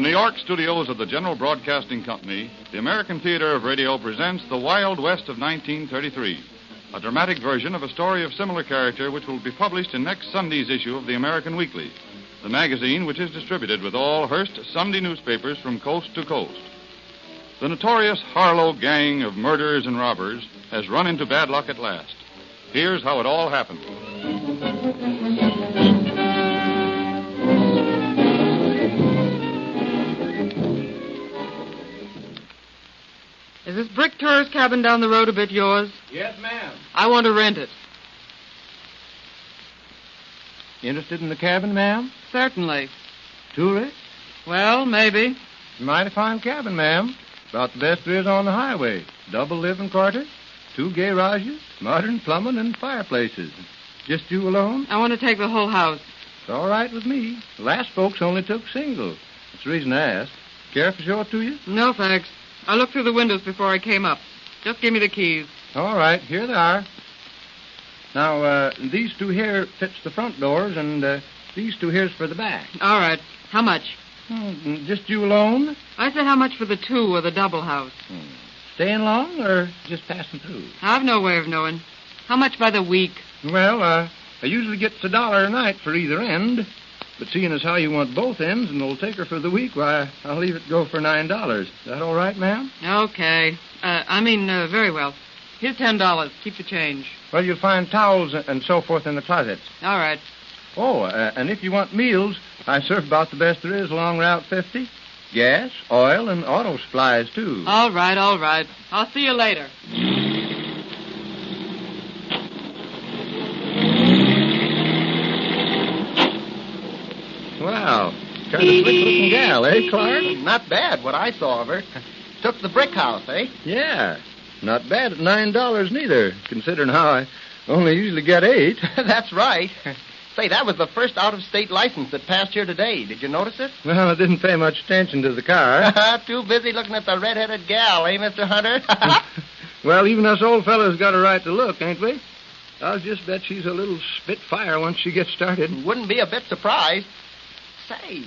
New York studios of the General Broadcasting Company, the American Theater of Radio presents The Wild West of 1933, a dramatic version of a story of similar character which will be published in next Sunday's issue of the American Weekly, the magazine which is distributed with all Hearst Sunday newspapers from coast to coast. The notorious Harlow gang of murderers and robbers has run into bad luck at last. Here's how it all happened. Is this brick tourist cabin down the road a bit yours? Yes, ma'am. I want to rent it. Interested in the cabin, ma'am? Certainly. Tourist? Well, maybe. Mighty fine cabin, ma'am. About the best there is on the highway. Double living quarters, 2 garages, modern plumbing, and fireplaces. Just you alone? I want to take the whole house. It's all right with me. The last folks only took single. That's the reason I asked. Care if I show it to you? No, thanks. I looked through the windows before I came up. Just give me the keys. All right, here they are. Now, these 2 here fits the front doors, and these 2 here's for the back. All right. How much? Just you alone? I said how much for the 2 or the double house. Staying long or just passing through? I've no way of knowing. How much by the week? Well, I usually get $1 a night for either end. But seeing as how you want both ends and will take her for the week, why, I'll leave it go for $9. Is that all right, ma'am? Okay. Very well. Here's $10. Keep the change. Well, you'll find towels and so forth in the closets. All right. Oh, and if you want meals, I serve about the best there is along Route 50. Gas, oil, and auto supplies, too. All right. I'll see you later. Wow, kind of slick-looking gal, eh, Clark? Not bad, what I saw of her. Took the brick house, eh? Yeah, not bad at $9 neither, considering how I only usually get 8. That's right. Say, that was the first out-of-state license that passed here today. Did you notice it? Well, I didn't pay much attention to the car. Too busy looking at the red-headed gal, eh, Mr. Hunter? Well, even us old fellas got a right to look, ain't we? I'll just bet she's a little spitfire once she gets started. Wouldn't be a bit surprised. Say,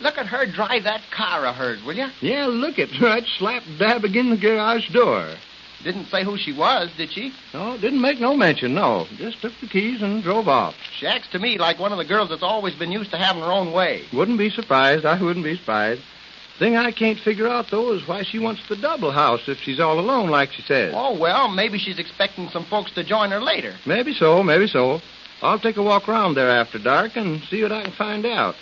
look at her drive that car of hers, will you? Yeah, look it. Right slap dab against the garage door. Didn't say who she was, did she? No, didn't make no mention, no. Just took the keys and drove off. She acts to me like one of the girls that's always been used to having her own way. Wouldn't be surprised. I wouldn't be surprised. Thing I can't figure out, though, is why she wants the double house if she's all alone, like she says. Oh, well, maybe she's expecting some folks to join her later. Maybe so. I'll take a walk around there after dark and see what I can find out.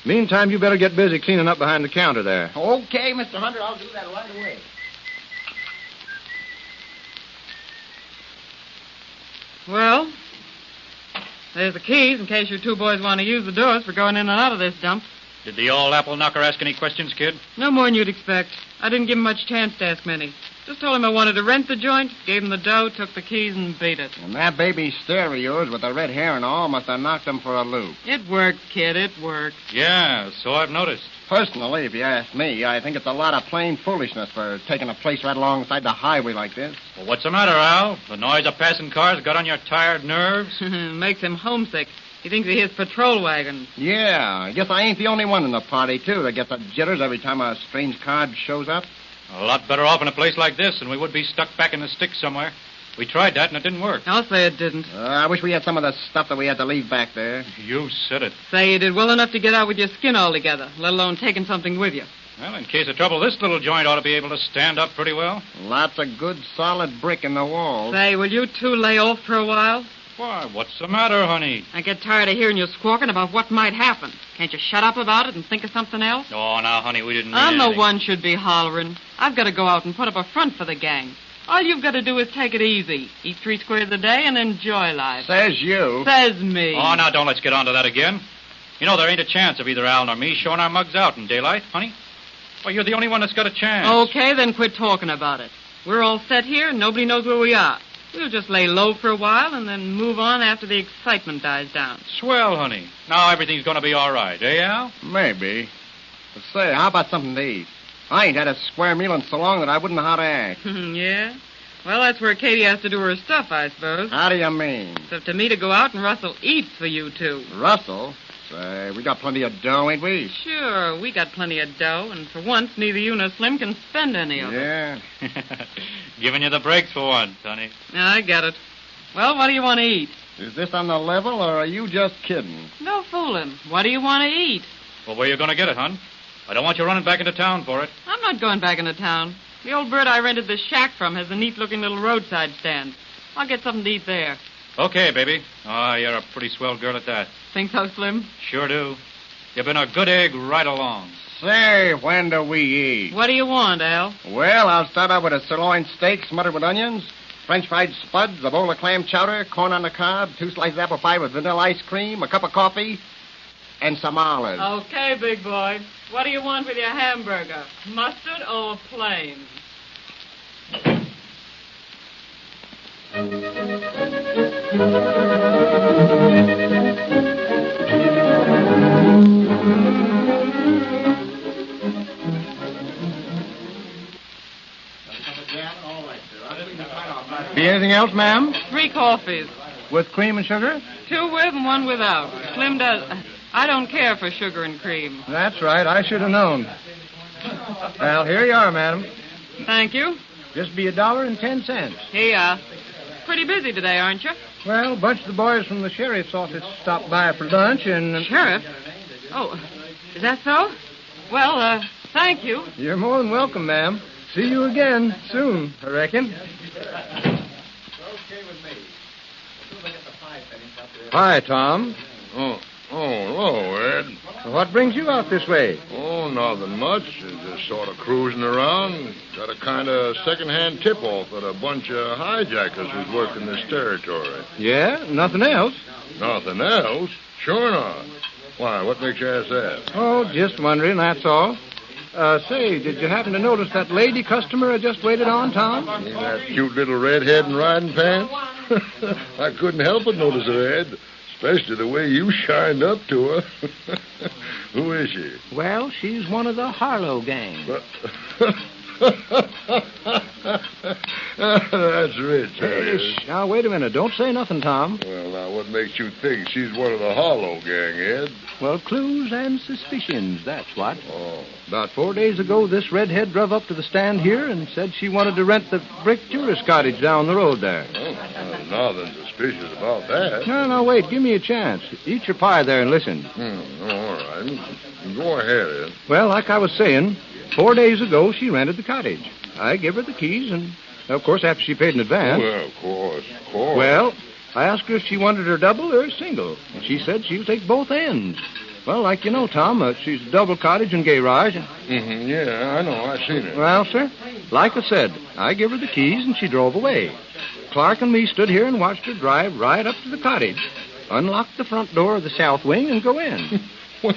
Meantime, you better get busy cleaning up behind the counter there. Okay, Mr. Hunter, I'll do that right away. Well, there's the keys in case your 2 boys want to use the doors for going in and out of this dump. Did the old apple knocker ask any questions, kid? No more than you'd expect. I didn't give him much chance to ask many. Just told him I wanted to rent the joint, gave him the dough, took the keys, and beat it. And that baby stare of yours with the red hair and all must have knocked him for a loop. It works, kid, it works. Yeah, so I've noticed. Personally, if you ask me, I think it's a lot of plain foolishness for taking a place right alongside the highway like this. Well, what's the matter, Al? The noise of passing cars got on your tired nerves? Makes him homesick. He thinks he hears patrol wagons. Yeah, I guess I ain't the only one in the party, too, that gets the jitters every time a strange car shows up. A lot better off in a place like this than we would be stuck back in the sticks somewhere. We tried that and it didn't work. I'll say it didn't. I wish we had some of the stuff that we had to leave back there. You said it. Say you did well enough to get out with your skin altogether, let alone taking something with you. Well, in case of trouble, this little joint ought to be able to stand up pretty well. Lots of good, solid brick in the walls. Say, will you 2 lay off for a while? Why, what's the matter, honey? I get tired of hearing you squawking about what might happen. Can't you shut up about it and think of something else? Oh, now, honey, we didn't mean I'm the anything. one should be hollering. I've got to go out and put up a front for the gang. All you've got to do is take it easy. Eat 3 squares a day and enjoy life. Says you. Says me. Oh, now, don't let's get on to that again. You know, there ain't a chance of either Al nor me showing our mugs out in daylight, honey. Well, you're the only one that's got a chance. Okay, then quit talking about it. We're all set here and nobody knows where we are. We'll just lay low for a while and then move on after the excitement dies down. Swell, honey. Now everything's going to be all right, eh, Al? Maybe. But say, how about something to eat? I ain't had a square meal in so long that I wouldn't know how to act. Yeah? Well, that's where Katie has to do her stuff, I suppose. How do you mean? It's up to me to go out and Russell eats for you 2. Russell? Say, we got plenty of dough, ain't we? Sure, we got plenty of dough, and for once, neither you nor Slim can spend any of it. Yeah. Giving you the breaks for once, honey. I get it. Well, what do you want to eat? Is this on the level, or are you just kidding? No fooling. What do you want to eat? Well, where you going to get it, hon? I don't want you running back into town for it. I'm not going back into town. The old bird I rented this shack from has a neat-looking little roadside stand. I'll get something to eat there. Okay, baby. Oh, you're a pretty swell girl at that. Think so, Slim? Sure do. You've been a good egg right along. Say, when do we eat? What do you want, Al? Well, I'll start out with a sirloin steak smothered with onions, French fried spuds, a bowl of clam chowder, corn on the cob, 2 slices of apple pie with vanilla ice cream, a cup of coffee, and some olives. Okay, big boy. What do you want with your hamburger? Mustard or plain? Be anything else, ma'am? 3 coffees. With cream and sugar? 2 with and 1 without. Slim does. I don't care for sugar and cream. That's right. I should have known. Well, here you are, madam. Thank you. Just be $1.10. Here you are. Pretty busy today, aren't you? Well, a bunch of the boys from the sheriff's office stopped by for lunch, and... Sheriff? Oh, is that so? Well, thank you. You're more than welcome, ma'am. See you again soon, I reckon. Hi, Tom. Oh, hello, Ed. What brings you out this way? Oh, nothing much. Just sort of cruising around. Got a kind of second-hand tip-off that a bunch of hijackers was working this territory. Yeah? Nothing else? Nothing else? Sure not. Why, what makes you ask that? Oh, just wondering, that's all. Say, did you happen to notice that lady customer I just waited on, Tom? You mean that cute little redhead in riding pants? I couldn't help but notice her, Ed. Especially the way you shined up to her. Who is she? Well, she's one of the Harlow gang. That's rich. Hey, now, wait a minute. Don't say nothing, Tom. Well, now, what makes you think she's one of the Harlow gang, Ed? Well, clues and suspicions, that's what. Oh. About 4 days ago, this redhead drove up to the stand here and said she wanted to rent the brick tourist cottage down the road there. Oh, there's nothing suspicious about that. No, wait. Give me a chance. Eat your pie there and listen. All right. Go ahead, Ed. Well, like I was saying, 4 days ago, she rented the cottage. I gave her the keys, and, of course, after she paid in advance. Well, of course. Well, I asked her if she wanted her double or single, and she said she'll take both ends. Well, like you know, Tom, she's a double cottage in Garage. Yeah, I know. I've seen it. Well, sir, like I said, I gave her the keys, and she drove away. Clark and me stood here and watched her drive right up to the cottage, unlock the front door of the south wing, and go in. Well,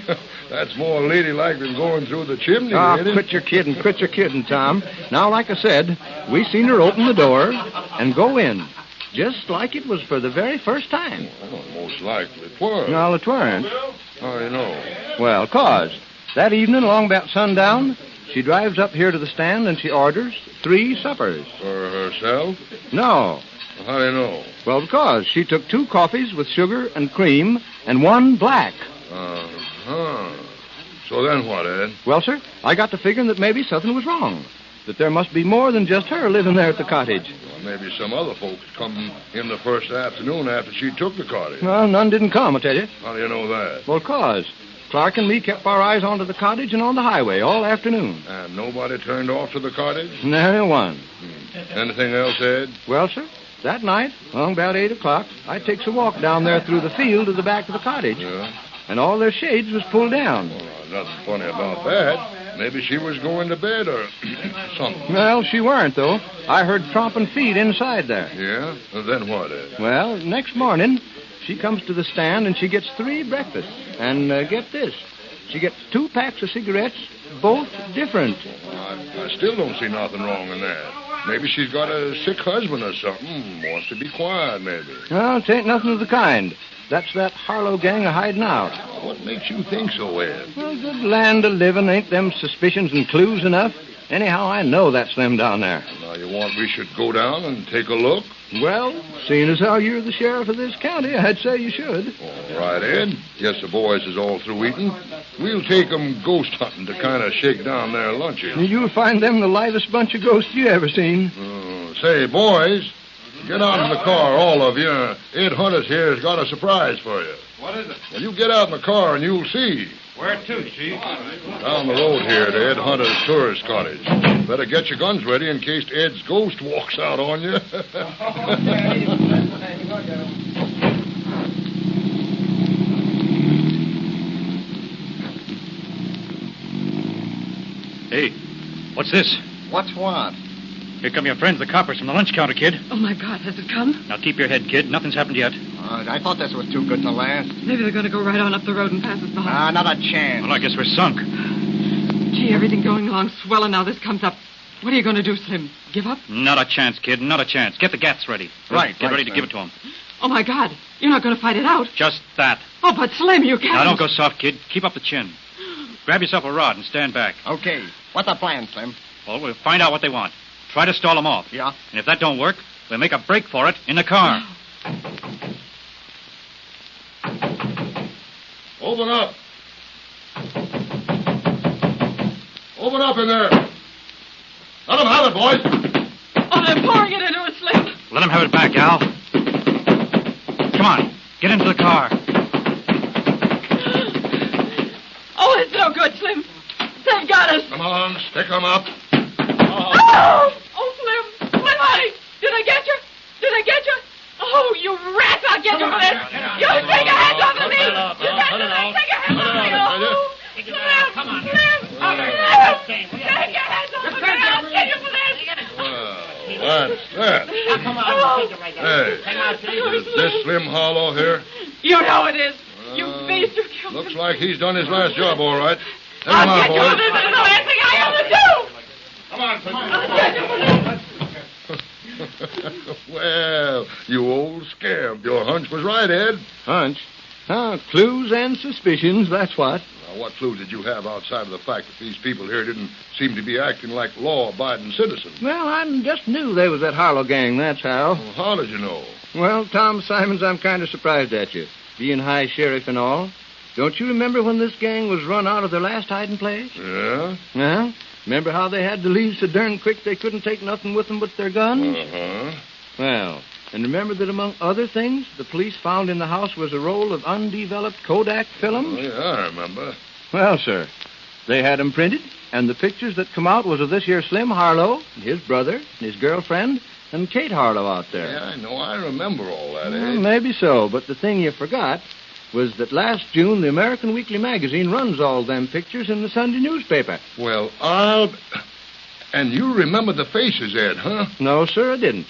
that's more ladylike than going through the chimney, Quit it? your kidding, Tom. Now, like I said, we seen her open the door and go in, just like it was for the very first time. Well, most likely it was. No, it weren't. How do you know? Well, 'cause that evening, along about sundown, she drives up here to the stand and she orders 3 suppers. For herself? No. How do you know? Well, because she took 2 coffees with sugar and cream and 1 black. Uh-huh. So then what, Ed? Well, sir, I got to figuring that maybe something was wrong. That there must be more than just her living there at the cottage. Well, maybe some other folks come in the first afternoon after she took the cottage. Well, none didn't come, I tell you. How do you know that? Well, 'cause Clark and me kept our eyes onto the cottage and on the highway all afternoon. And nobody turned off to the cottage? Nary one. Anything else, Ed? Well, sir, that night, along about 8 o'clock, I takes a walk down there through the field to the back of the cottage. Yeah? And all their shades was pulled down. Well, nothing funny about that. Maybe she was going to bed or something. Well, she weren't, though. I heard tromping feet inside there. Yeah? Well, then what, Ed? Well, next morning, she comes to the stand and she gets 3 breakfasts. And get this, she gets 2 packs of cigarettes, both different. I still don't see nothing wrong in that. Maybe she's got a sick husband or something. Wants to be quiet, maybe. No, it ain't nothing of the kind. That's that Harlow gang a-hiding out. What makes you think so, Ed? Well, good land of living, ain't them suspicions and clues enough? Anyhow, I know that Slim down there. Now, you want we should go down and take a look? Well, seeing as how you're the sheriff of this county, I'd say you should. All right, Ed. Guess the boys is all through eating. We'll take 'em ghost hunting to kind of shake down their lunches. You'll find them the livest bunch of ghosts you ever seen. Say, boys, get out in the car, all of you. Ed Hunters here has got a surprise for you. What is it? Well, you get out in the car and you'll see. Where to, Chief? Down the road here to Ed Hunter's tourist cottage. Better get your guns ready in case Ed's ghost walks out on you. Hey, what's this? What's what? Here come your friends, the coppers from the lunch counter, kid. Oh, my God, has it come? Now keep your head, kid. Nothing's happened yet. I thought this was too good to last. Maybe they're going to go right on up the road and pass us by. Not a chance. Well, I guess we're sunk. Gee, everything going along swell, and now this comes up. What are you going to do, Slim? Give up? Not a chance, kid. Not a chance. Get the gats ready. Right, Get ready to Slim. give it to him. Oh, my God. You're not going to fight it out. Just that. Oh, but Slim, you can't. Now, don't go soft, kid. Keep up the chin. Grab yourself a rod and stand back. Okay. What's the plan, Slim? Well, we'll find out what they want. Try to stall them off. Yeah? And if that don't work, we'll make a break for it in the car. Open up. Open up in there. Let them have it, boys. Oh, they're pouring it into us, Slim. Let them have it back, Al. Come on. Get into the car. Oh, it's no good, Slim. They've got us. Come on, stick 'em up. Oh! Oh, Slim. Slim, honey. Did I get you? Did I get you? Oh, you rat. I'll get you for this. You take your hands off of me. You got to take your hands off of me. Oh, Slim. Come on. Slim. Slim. Take your hands off of me. I'll get you for this. Well, that's that. Hey, is this Slim Hollow here? You know it is. You beast. You killed Looks him. like he's done his last job, all right. Take him I'll out, get you for boys. this. It's the last thing I ever do. Come on, I'll get you for this. Well, you old scamp. Your hunch was right, Ed. Hunch? Clues and suspicions, that's what. Now, what clue did you have outside of the fact that these people here didn't seem to be acting like law-abiding citizens? Well, I just knew they was that Harlow gang, that's how. Well, how did you know? Well, Tom Simons, I'm kind of surprised at you, being high sheriff and all. Don't you remember when this gang was run out of their last hiding place? Yeah? Well, remember how they had to leave so darn quick they couldn't take nothing with them but their guns? Uh-huh. Well, and remember that among other things, the police found in the house was a roll of undeveloped Kodak film? Oh, yeah, I remember. Well, sir, they had 'em printed, and the pictures that come out was of this here Slim Harlow, and his brother, and his girlfriend, and Kate Harlow out there. Yeah, I know. I remember all that, Well, Ed. maybe so, but the thing you forgot was that last June the American Weekly Magazine runs all them pictures in the Sunday newspaper. Well, And you remember the faces, Ed, huh? No, sir, I didn't.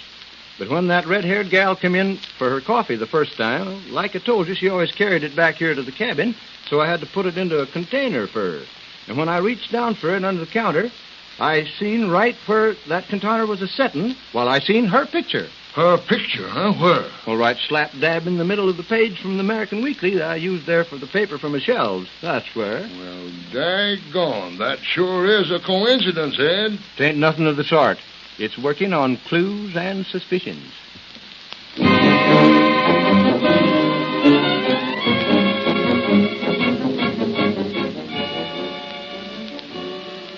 But when that red-haired gal come in for her coffee the first time, like I told you, she always carried it back here to the cabin, so I had to put it into a container for her. And when I reached down for it under the counter, I seen right where that container was a-setting, while I seen her picture. Her picture, huh? Where? Well, right slap dab in the middle of the page from the American Weekly that I used there for the paper for my shelves. That's where. Well, daggone. That sure is a coincidence, Ed. Tain't nothing of the sort. It's working on clues and suspicions.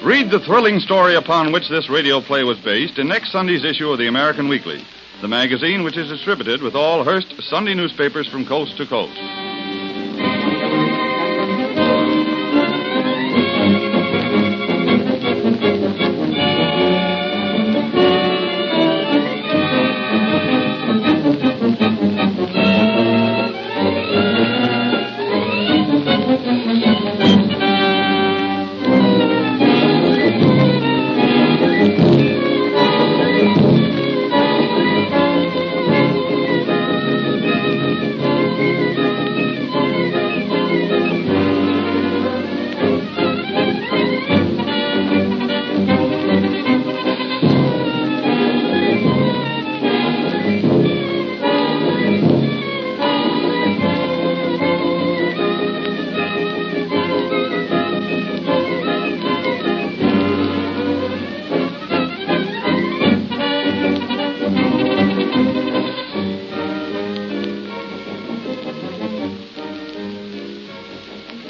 Read the thrilling story upon which this radio play was based in next Sunday's issue of the American Weekly, the magazine which is distributed with all Hearst Sunday newspapers from coast to coast.